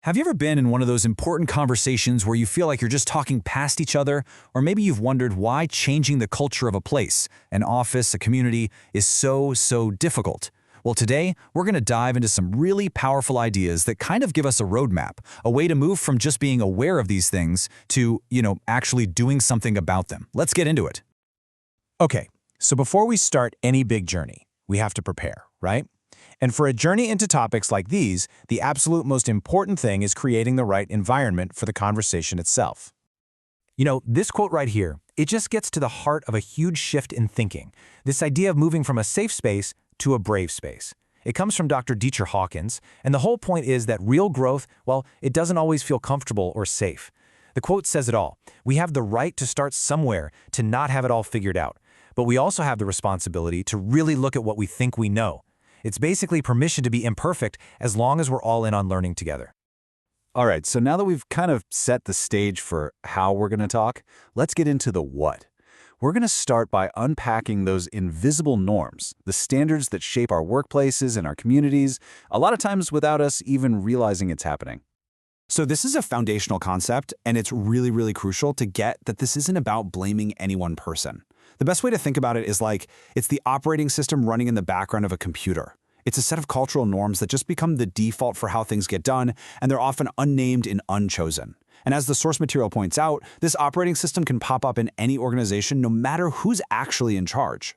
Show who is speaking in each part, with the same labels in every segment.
Speaker 1: Have you ever been in one of those important conversations where you feel like you're just talking past each other? Or maybe you've wondered why changing the culture of a place, an office, a community, is so difficult? Well, today, we're going to dive into some really powerful ideas that kind of give us a roadmap, a way to move from just being aware of these things to, actually doing something about them. Let's get into it.
Speaker 2: Okay, so before we start any big journey, we have to prepare, right? And for a journey into topics like these, the absolute most important thing is creating the right environment for the conversation itself. This quote right here, it just gets to the heart of a huge shift in thinking, this idea of moving from a safe space to a brave space. It comes from Dr. Dietra Hawkins, and the whole point is that real growth, well, it doesn't always feel comfortable or safe. The quote says it all. We have the right to start somewhere, to not have it all figured out. But we also have the responsibility to really look at what we think we know. It's basically permission to be imperfect as long as we're all in on learning together.
Speaker 3: All right, so now that we've kind of set the stage for how we're going to talk, let's get into the what. We're going to start by unpacking those invisible norms, the standards that shape our workplaces and our communities, a lot of times without us even realizing it's happening.
Speaker 1: So this is a foundational concept, and it's really crucial to get that this isn't about blaming any one person. The best way to think about it is like it's the operating system running in the background of a computer. It's a set of cultural norms that just become the default for how things get done, and they're often unnamed and unchosen. And as the source material points out, this operating system can pop up in any organization no matter who's actually in charge.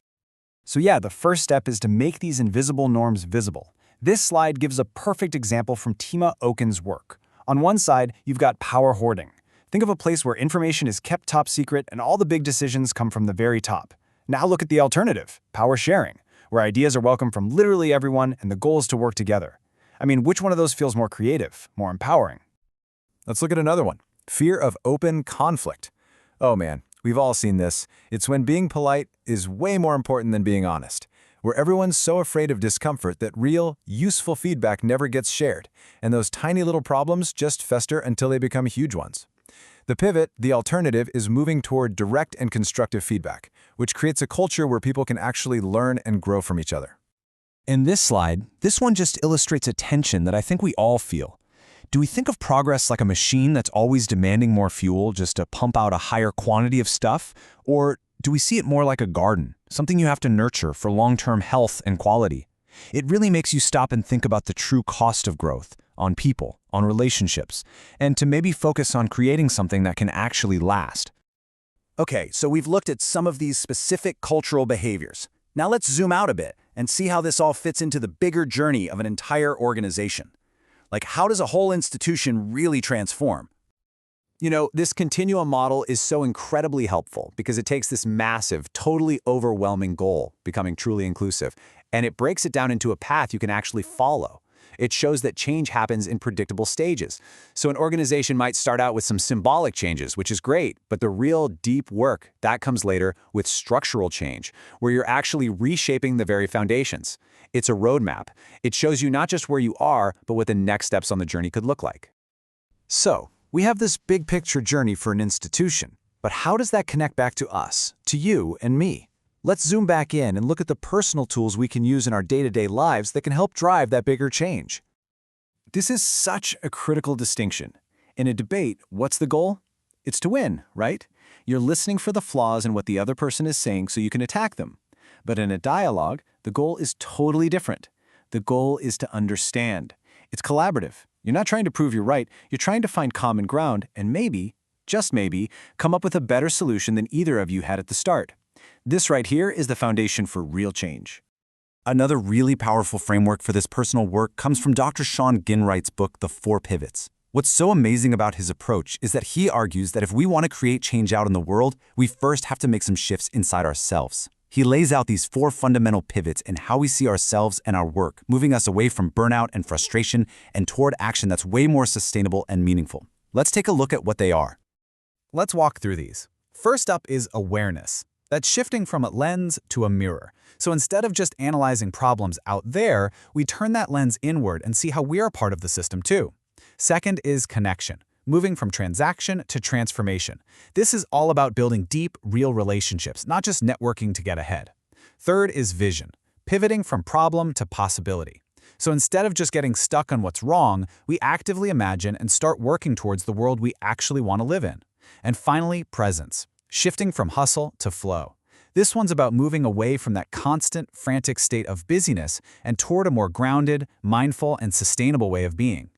Speaker 2: So yeah, the first step is to make these invisible norms visible. This slide gives a perfect example from Tema Okuns' work. On one side, you've got power hoarding. Think of a place where information is kept top secret and all the big decisions come from the very top. Now look at the alternative, power sharing, where ideas are welcome from literally everyone and the goal is to work together. I mean, which one of those feels more creative, more empowering?
Speaker 3: Let's look at another one. Fear of open conflict. Oh man, we've all seen this. It's when being polite is way more important than being honest, where everyone's so afraid of discomfort that real, useful feedback never gets shared, and those tiny little problems just fester until they become huge ones. The pivot, the alternative, is moving toward direct and constructive feedback, which creates a culture where people can actually learn and grow from each other.
Speaker 2: In this slide, this one just illustrates a tension that I think we all feel. Do we think of progress like a machine that's always demanding more fuel just to pump out a higher quantity of stuff? Or do we see it more like a garden, something you have to nurture for long-term health and quality? It really makes you stop and think about the true cost of growth, on people, on relationships, and to maybe focus on creating something that can actually last.
Speaker 1: Okay, so we've looked at some of these specific cultural behaviors. Now let's zoom out a bit and see how this all fits into the bigger journey of an entire organization. Like, how does a whole institution really transform? This continuum model is so incredibly helpful because it takes this massive, totally overwhelming goal, becoming truly inclusive, and it breaks it down into a path you can actually follow. It shows that change happens in predictable stages. So an organization might start out with some symbolic changes, which is great, but the real deep work, that comes later with structural change, where you're actually reshaping the very foundations. It's a roadmap. It shows you not just where you are, but what the next steps on the journey could look like.
Speaker 2: So, we have this big picture journey for an institution, but how does that connect back to us, to you and me? Let's zoom back in and look at the personal tools we can use in our day-to-day lives that can help drive that bigger change. This is such a critical distinction. In a debate, what's the goal? It's to win, right? You're listening for the flaws in what the other person is saying so you can attack them. But in a dialogue, the goal is totally different. The goal is to understand. It's collaborative. You're not trying to prove you're right, you're trying to find common ground and maybe, just maybe, come up with a better solution than either of you had at the start. This right here is the foundation for real change.
Speaker 1: Another really powerful framework for this personal work comes from Dr. Sean Ginwright's book, The 4 Pivots. What's so amazing about his approach is that he argues that if we want to create change out in the world, we first have to make some shifts inside ourselves. He lays out these 4 fundamental pivots in how we see ourselves and our work, moving us away from burnout and frustration and toward action that's way more sustainable and meaningful. Let's take a look at what they are.
Speaker 4: Let's walk through these. First up is awareness. That's shifting from a lens to a mirror. So instead of just analyzing problems out there, we turn that lens inward and see how we are part of the system too. Second is connection, moving from transaction to transformation. This is all about building deep, real relationships, not just networking to get ahead. Third is vision, pivoting from problem to possibility. So instead of just getting stuck on what's wrong, we actively imagine and start working towards the world we actually want to live in. And finally, presence, shifting from hustle to flow. This one's about moving away from that constant, frantic state of busyness and toward a more grounded, mindful, and sustainable way of being.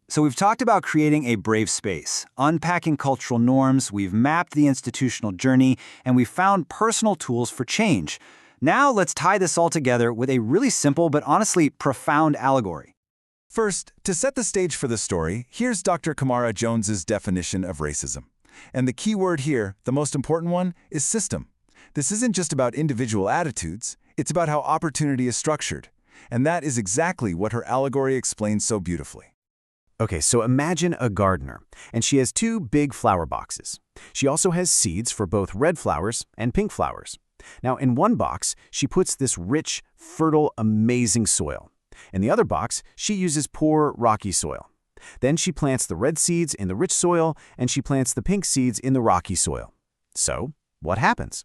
Speaker 1: So we've talked about creating a brave space, unpacking cultural norms, we've mapped the institutional journey, and we've found personal tools for change. Now let's tie this all together with a really simple but honestly profound allegory.
Speaker 3: First, to set the stage for the story, here's Dr. Kamara Jones's definition of racism. And the key word here, the most important one, is system. This isn't just about individual attitudes, it's about how opportunity is structured. And that is exactly what her allegory explains so beautifully.
Speaker 2: Okay, so imagine a gardener, and she has two big flower boxes. She also has seeds for both red flowers and pink flowers. Now, in one box, she puts this rich, fertile, amazing soil. In the other box, she uses poor, rocky soil. Then she plants the red seeds in the rich soil, and she plants the pink seeds in the rocky soil. So, what happens?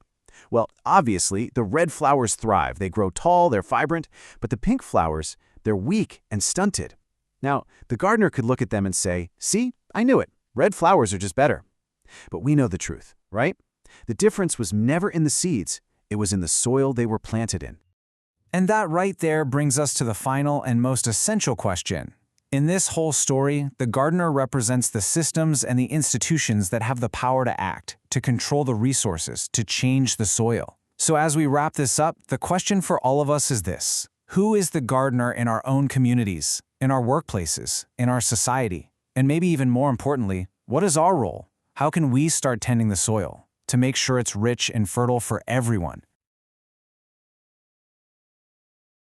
Speaker 2: Well, obviously, the red flowers thrive. They grow tall, they're vibrant, but the pink flowers, they're weak and stunted. Now, the gardener could look at them and say, "See, I knew it. Red flowers are just better." But we know the truth, right? The difference was never in the seeds. It was in the soil they were planted in.
Speaker 4: And that right there brings us to the final and most essential question. In this whole story, the gardener represents the systems and the institutions that have the power to act, to control the resources, to change the soil. So as we wrap this up, the question for all of us is this: who is the gardener in our own communities, in our workplaces, in our society? And maybe even more importantly, what is our role? How can we start tending the soil to make sure it's rich and fertile for everyone,